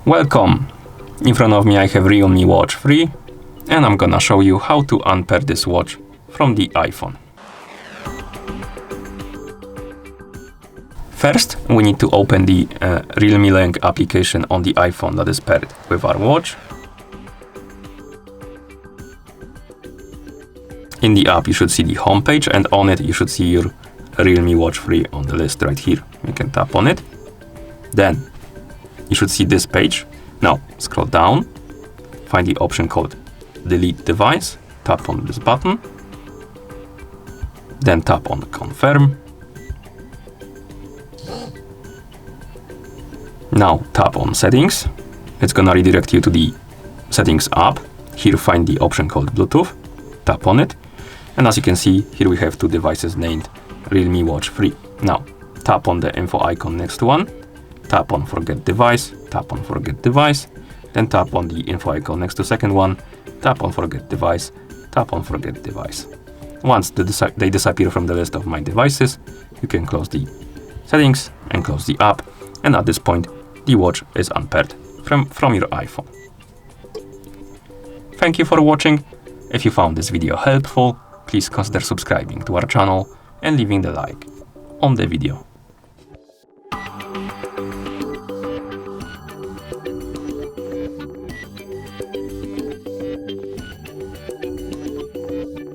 Welcome! In front of me I have Realme Watch 3 and I'm gonna show you how to unpair this watch from the iPhone. First, we need to open the Realme Link application on the iPhone that is paired with our watch. In the app you should see the home page, and on it you should see your Realme Watch 3 on the list right here. You can tap on it. Then you should see this page. Now scroll down, find the option called Delete Device, tap on this button, then tap on Confirm. Now tap on Settings. It's gonna redirect you to the Settings app. Here find the option called Bluetooth, tap on it, and as you can see, here we have two devices named Realme Watch 3. Now tap on the info icon next to one, tap on Forget Device, tap on Forget Device, then tap on the info icon next to second one, tap on Forget Device, tap on Forget Device. Once they disappear from the list of my devices, you can close the settings and close the app, and at this point the watch is unpaired from your iPhone. Thank you for watching. If you found this video helpful, please consider subscribing to our channel and leaving the like on the video.